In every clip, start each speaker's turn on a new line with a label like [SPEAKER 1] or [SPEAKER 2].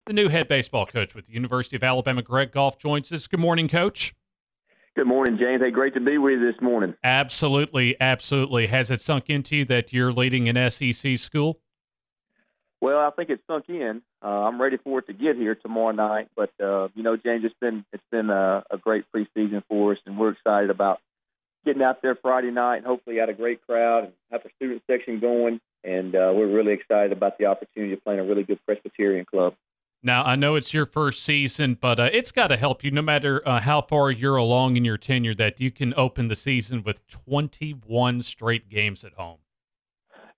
[SPEAKER 1] The new head baseball coach with the University of Alabama, Greg Goff, joins us. Good morning, Coach.
[SPEAKER 2] Good morning, James. Hey, great to be with you this morning.
[SPEAKER 1] Absolutely, absolutely. Has it sunk into you that you're leading an SEC school?
[SPEAKER 2] Well, I think it's sunk in. I'm ready for it to get here tomorrow night. But James, it's been a great preseason for us, and we're excited about getting out there Friday night and hopefully had a great crowd and have the student section going. And we're really excited about the opportunity of playing a really good Presbyterian club.
[SPEAKER 1] Now, I know it's your first season, but it's got to help you no matter how far you're along in your tenure that you can open the season with 21 straight games at home.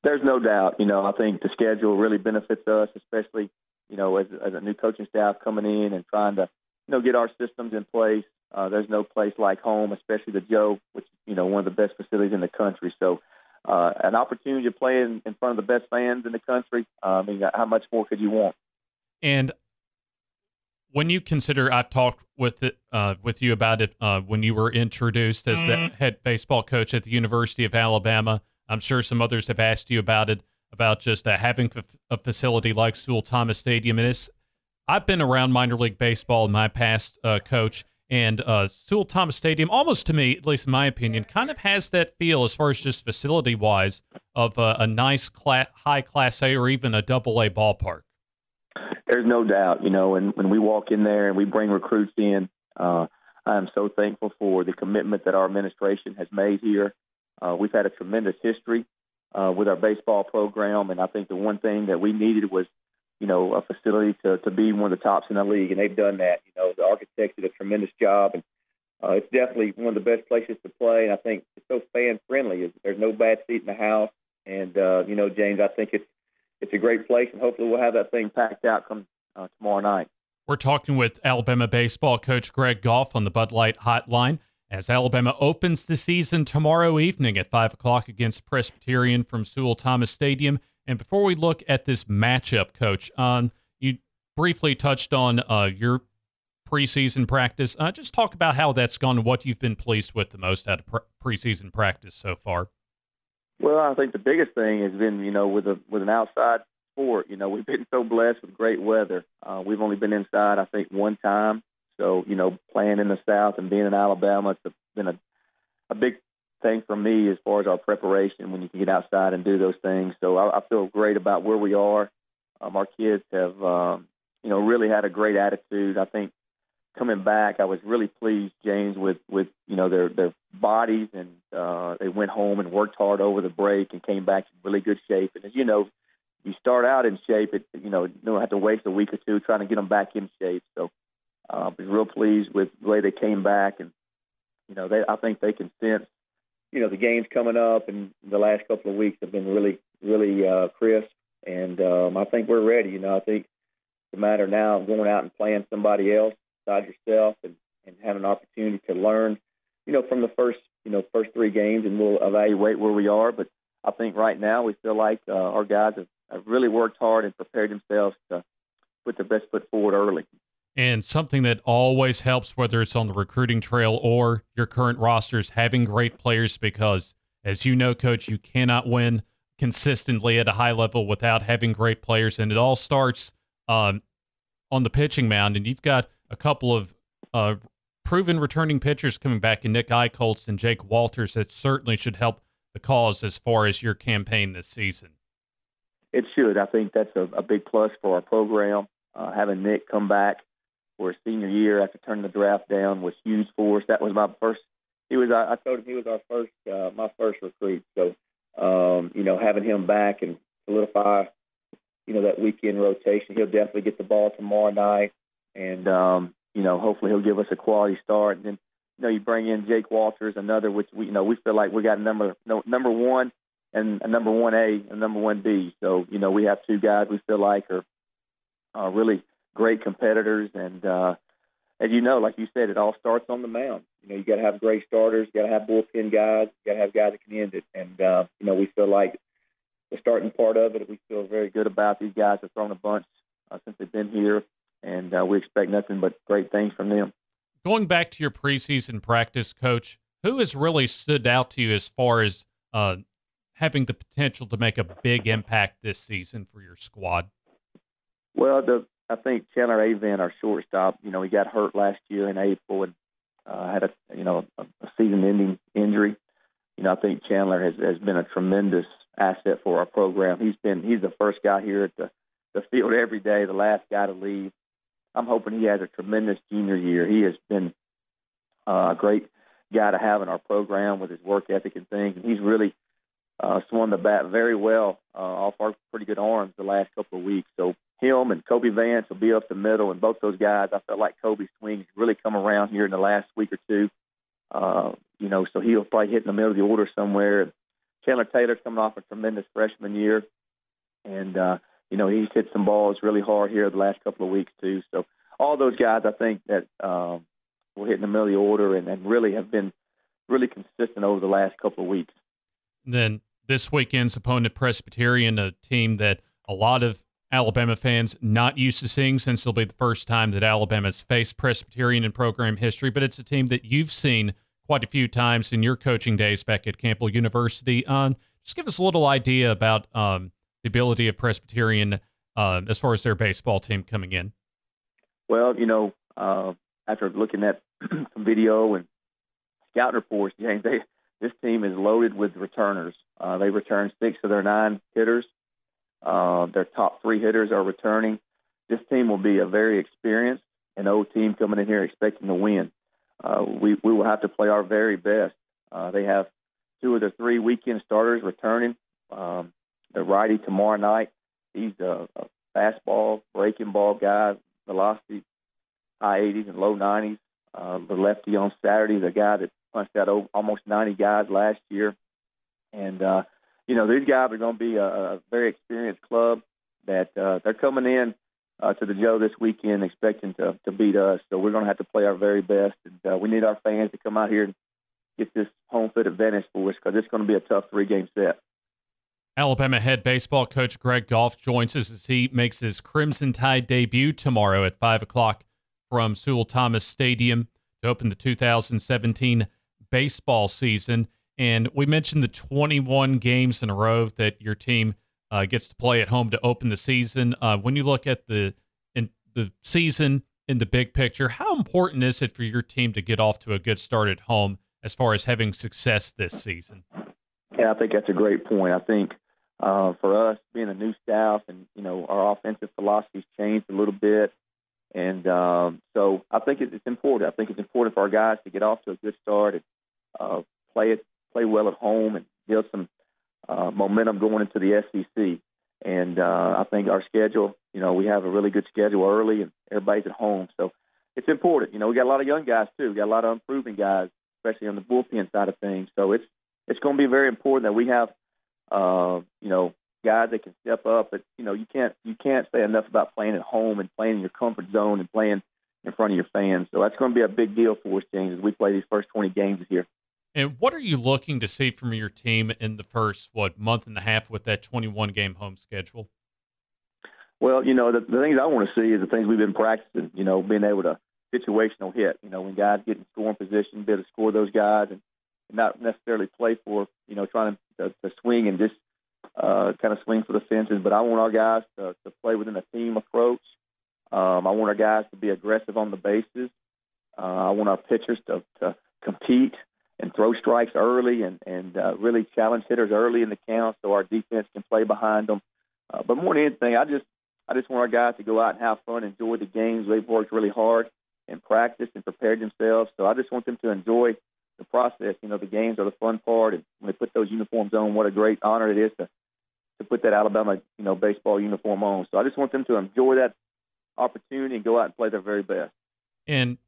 [SPEAKER 2] There's no doubt. I think the schedule really benefits us, especially, as a new coaching staff coming in and trying to, get our systems in place. There's no place like home, especially the Joe, which is, one of the best facilities in the country. So an opportunity to play in front of the best fans in the country. How much more could you want?
[SPEAKER 1] And when you consider, I've talked with you about it when you were introduced as the head baseball coach at the University of Alabama. I'm sure some others have asked you about it, about just having a facility like Sewell Thomas Stadium. And I've been around minor league baseball in my past, Coach, and Sewell Thomas Stadium, almost to me, at least in my opinion, kind of has that feel as far as just facility-wise of a nice high Class A or even a Double-A ballpark.
[SPEAKER 2] There's no doubt, and when we walk in there and we bring recruits in, I am so thankful for the commitment that our administration has made here. We've had a tremendous history with our baseball program, and I think the one thing that we needed was, a facility to be one of the tops in the league, and they've done that. The architects did a tremendous job, and it's definitely one of the best places to play, and I think it's so fan-friendly. There's no bad seat in the house, and, James, I think it's a great place, and hopefully we'll have that thing packed out come tomorrow night.
[SPEAKER 1] We're talking with Alabama baseball coach Greg Goff on the Bud Light Hotline as Alabama opens the season tomorrow evening at 5 o'clock against Presbyterian from Sewell Thomas Stadium. And before we look at this matchup, Coach, you briefly touched on your preseason practice. Just talk about how that's gone and what you've been pleased with the most out of preseason practice so far.
[SPEAKER 2] Well, I think the biggest thing has been, with an outside sport, we've been so blessed with great weather. We've only been inside, I think, one time. So, playing in the South and being in Alabama, it's been a big thing for me as far as our preparation when you can get outside and do those things. So I feel great about where we are. Our kids have, really had a great attitude. I think coming back, I was really pleased, James, with their bodies, and they went home and worked hard over the break and came back in really good shape. And as you know, you start out in shape, you don't have to waste a week or two trying to get them back in shape. So I was real pleased with the way they came back, and I think they can sense, the games coming up, and the last couple of weeks have been really, really crisp, and I think we're ready. I think it's a matter now of going out and playing somebody else besides yourself, and having an opportunity to learn, from the first three games, and we'll evaluate where we are. But I think right now we feel like our guys have really worked hard and prepared themselves to put their best foot forward early.
[SPEAKER 1] And something that always helps, whether it's on the recruiting trail or your current rosters, having great players, because, as you know, Coach, you cannot win consistently at a high level without having great players. And it all starts on the pitching mound. And you've got a couple of proven returning pitchers coming back in Nick Eicholtz and Jake Walters that certainly should help the cause as far as your campaign this season.
[SPEAKER 2] It should. I think that's a big plus for our program. Having Nick come back for his senior year after turning the draft down was huge for us. That was my first. I told him he was my first recruit. So, having him back and solidify, that weekend rotation, he'll definitely get the ball tomorrow night, and hopefully he'll give us a quality start. And then, you bring in Jake Walters, another which we feel like we got number one and a number 1A and number 1B. So, we have two guys we feel like are really great competitors, and as you know, like you said, it all starts on the mound. You got to have great starters, you got to have bullpen guys, you got to have guys that can end it, and we feel like the starting part of it, we feel very good about. These guys have thrown a bunch since they've been here, and we expect nothing but great things from them.
[SPEAKER 1] Going back to your preseason practice, Coach, who has really stood out to you as far as having the potential to make a big impact this season for your squad?
[SPEAKER 2] Well, the I think Chandler Avent, our shortstop, he got hurt last year in April and had a season-ending injury. I think Chandler has been a tremendous asset for our program. He's the first guy here at the field every day, the last guy to leave. I'm hoping he has a tremendous junior year. He has been a great guy to have in our program with his work ethic and things. And he's really swung the bat very well off our pretty good arms the last couple of weeks. So him and Kobe Vance will be up the middle, and both those guys, I felt like Kobe's swing has really come around here in the last week or two. So he'll probably hit in the middle of the order somewhere. Chandler Taylor's coming off a tremendous freshman year, and he's hit some balls really hard here the last couple of weeks too. So all those guys, I think that will hit in the middle of the order and really have been really consistent over the last couple of weeks.
[SPEAKER 1] Then this weekend's opponent, Presbyterian, a team that a lot of Alabama fans not used to seeing since it'll be the first time that Alabama's faced Presbyterian in program history, but it's a team that you've seen quite a few times in your coaching days back at Campbell University. Just give us a little idea about the ability of Presbyterian as far as their baseball team coming in.
[SPEAKER 2] Well, after looking at some video and scouting reports, James, this team is loaded with returners. They returned 6 of their 9 hitters. Their top 3 hitters are returning. This team will be a very experienced and old team coming in here expecting to win. We will have to play our very best. They have 2 of their 3 weekend starters returning. The righty tomorrow night, he's a fastball, breaking ball guy, velocity, high 80s and low 90s. The lefty on Saturday, the guy that punched out almost 90 guys last year. And, these guys are going to be a very experienced club that they're coming in to the Joe this weekend expecting to beat us. So we're going to have to play our very best. And we need our fans to come out here and get this home field advantage for us because it's going to be a tough 3-game set.
[SPEAKER 1] Alabama head baseball coach Greg Goff joins us as he makes his Crimson Tide debut tomorrow at 5 o'clock from Sewell Thomas Stadium to open the 2017 baseball season. And we mentioned the 21 games in a row that your team gets to play at home to open the season. When you look at the season in the big picture, how important is it for your team to get off to a good start at home as far as having success this season?
[SPEAKER 2] Yeah, I think that's a great point. I think for us, being a new staff and, our offensive philosophy's changed a little bit. And so I think it's important. I think it's important for our guys to get off to a good start and play well at home and build some momentum going into the SEC. And I think our schedule, we have a really good schedule early and everybody's at home. So it's important. We got a lot of young guys too. We got a lot of unproven guys, especially on the bullpen side of things. So it's going to be very important that we have, guys that can step up. But, you can't say enough about playing at home and playing in your comfort zone and playing in front of your fans. So that's going to be a big deal for us, James, as we play these first 20 games here.
[SPEAKER 1] And what are you looking to see from your team in the first, month and a half with that 21-game home schedule?
[SPEAKER 2] Well, the things I want to see is the things we've been practicing, being able to situational hit, when guys get in scoring position, be able to score those guys and not necessarily play for, trying to swing and just kind of swing for the fences. But I want our guys to play within a team approach. I want our guys to be aggressive on the bases. I want our pitchers to compete and throw strikes early and really challenge hitters early in the count so our defense can play behind them. But more than anything, I just want our guys to go out and have fun, enjoy the games. They've worked really hard and practiced and prepared themselves. So I just want them to enjoy the process. The games are the fun part. And when they put those uniforms on, what a great honor it is to put that Alabama, baseball uniform on. So I just want them to enjoy that opportunity and go out and play their very best.
[SPEAKER 1] And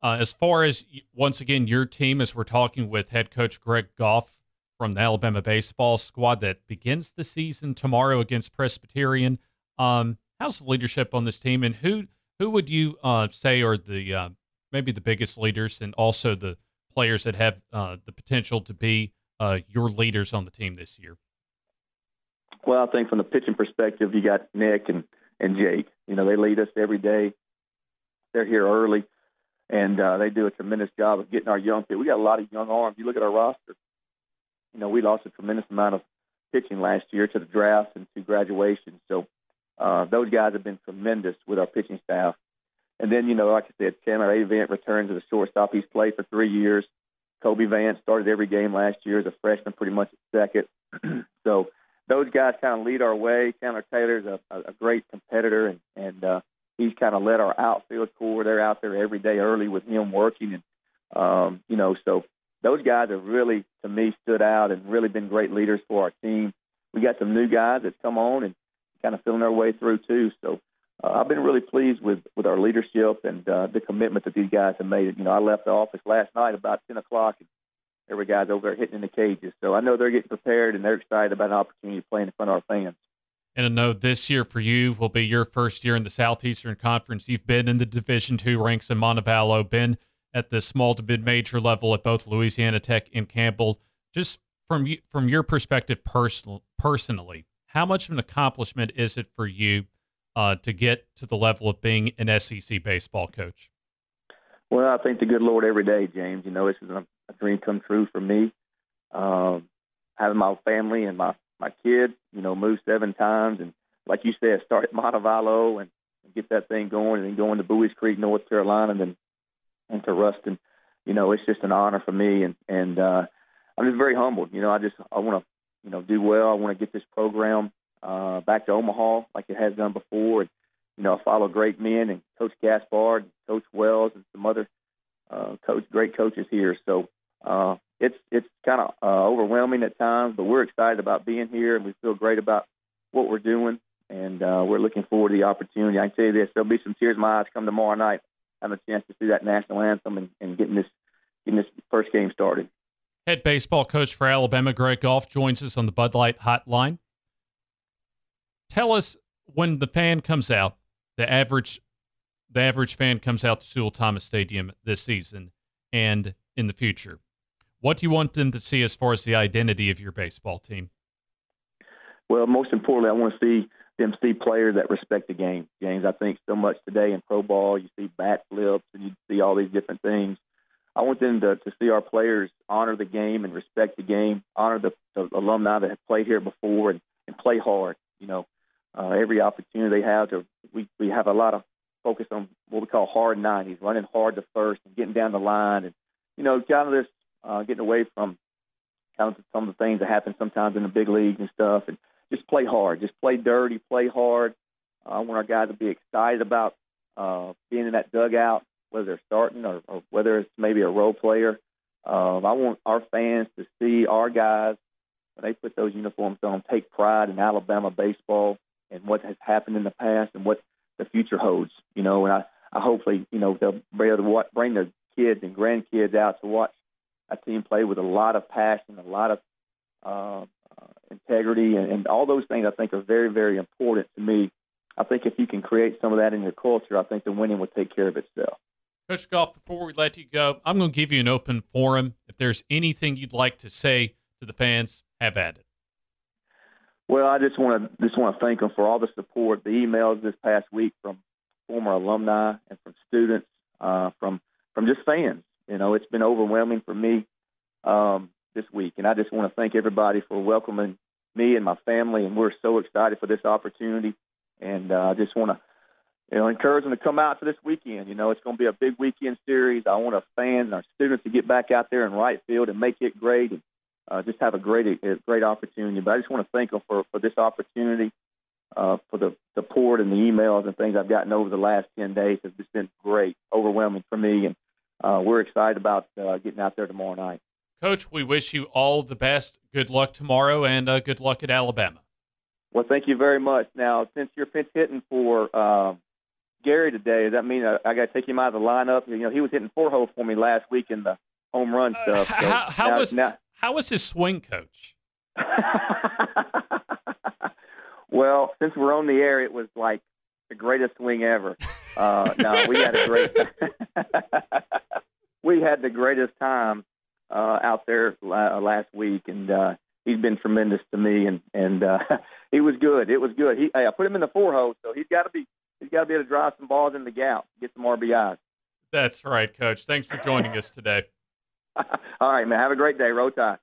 [SPEAKER 1] as far as, once again, your team, as we're talking with head coach Greg Goff from the Alabama baseball squad that begins the season tomorrow against Presbyterian, how's the leadership on this team, and who would you say are the maybe the biggest leaders and also the players that have the potential to be your leaders on the team this year?
[SPEAKER 2] Well, I think from the pitching perspective, you got Nick and Jake. They lead us every day. They're here early. And they do a tremendous job of getting our young people. We got a lot of young arms. You look at our roster, we lost a tremendous amount of pitching last year to the draft and to graduation. So those guys have been tremendous with our pitching staff. And then, like I said, Chandler Avent returns as a shortstop. He's played for 3 years. Kobe Vance started every game last year as a freshman, pretty much at second. So those guys kind of lead our way. Chandler Taylor's a great competitor, and he's kind of led our outfield core. They're out there every day early with him working. And, so those guys have really, to me, stood out and really been great leaders for our team. We got some new guys that's come on and kind of feeling their way through, too. So I've been really pleased with our leadership and the commitment that these guys have made. I left the office last night about 10 o'clock, and there were guys over there hitting in the cages. So I know they're getting prepared, and they're excited about an opportunity to play in front of our fans.
[SPEAKER 1] And I know this year for you will be your first year in the Southeastern Conference. You've been in the Division II ranks in Montevallo, been at the small to mid-major level at both Louisiana Tech and Campbell. Just from your perspective personally, how much of an accomplishment is it for you to get to the level of being an SEC baseball coach?
[SPEAKER 2] Well, I thank the good Lord every day, James. This is a dream come true for me. Having my family and my kids, moved 7 times. And like you said, start at Montevallo and get that thing going, and then going to Bowies Creek, North Carolina, and then into Ruston. It's just an honor for me. And I'm just very humbled. I want to, do well. I want to get this program back to Omaha like it has done before. And, I follow great men and Coach Gaspard, Coach Wells, and some other great coaches here. So it's kind of overwhelming at times, but we're excited about being here, and we feel great about what we're doing, and we're looking forward to the opportunity. I can tell you this, there'll be some tears in my eyes come tomorrow night, having a chance to see that national anthem and getting this first game started.
[SPEAKER 1] Head baseball coach for Alabama, Greg Goff, joins us on the Bud Light Hotline. Tell us, when the fan comes out, the average fan comes out to Sewell Thomas Stadium this season and in the future, what do you want them to see as far as the identity of your baseball team?
[SPEAKER 2] Well, most importantly, I want to see them see players that respect the game, James. I think so much today in pro ball, you see bat flips and you see all these different things. I want them to see our players honor the game and respect the game, honor the alumni that have played here before, and play hard. Every opportunity they have we have a lot of focus on what we call hard 90s, running hard to first and getting down the line, and kind of this getting away from kind of some of the things that happen sometimes in the big leagues and stuff, and just play hard, just play dirty, play hard. I want our guys to be excited about being in that dugout, whether they're starting or whether it's maybe a role player. I want our fans to see our guys, when they put those uniforms on, take pride in Alabama baseball and what has happened in the past and what the future holds. And I hopefully, they'll be able to bring their kids and grandkids out to watch a team play with a lot of passion, a lot of integrity, and all those things I think are very, very important to me. I think if you can create some of that in your culture, I think the winning will take care of itself.
[SPEAKER 1] Coach Goff, before we let you go, I'm going to give you an open forum. If there's anything you'd like to say to the fans, have at it.
[SPEAKER 2] Well, I just want to thank them for all the support, the emails this past week from former alumni and from students, from just fans. It's been overwhelming for me this week, and I just want to thank everybody for welcoming me and my family, and we're so excited for this opportunity. And I just want to encourage them to come out for this weekend. It's going to be a big weekend series. I want our fans and our students to get back out there in right field and make it great, and just have a great opportunity. But I just want to thank them for this opportunity, for the support and the emails and things I've gotten over the last 10 days. It's just been great, overwhelming for me, and we're excited about getting out there tomorrow night.
[SPEAKER 1] Coach, we wish you all the best. Good luck tomorrow, and good luck at Alabama.
[SPEAKER 2] Well, thank you very much. Now, since you're pinch hitting for Gary today, does that mean I got to take him out of the lineup? He was hitting 4-hole for me last week in the home run stuff. So
[SPEAKER 1] how was his swing, Coach?
[SPEAKER 2] Well, since we're on the air, it was like the greatest swing ever. No, we had the greatest time out there last week, and he's been tremendous to me, and he was good. It was good. I put him in the 4-hole, so he's got to be able to drive some balls in the gap, get some RBIs.
[SPEAKER 1] That's right, Coach. Thanks for joining us today.
[SPEAKER 2] All right, man. Have a great day. Roll Tide.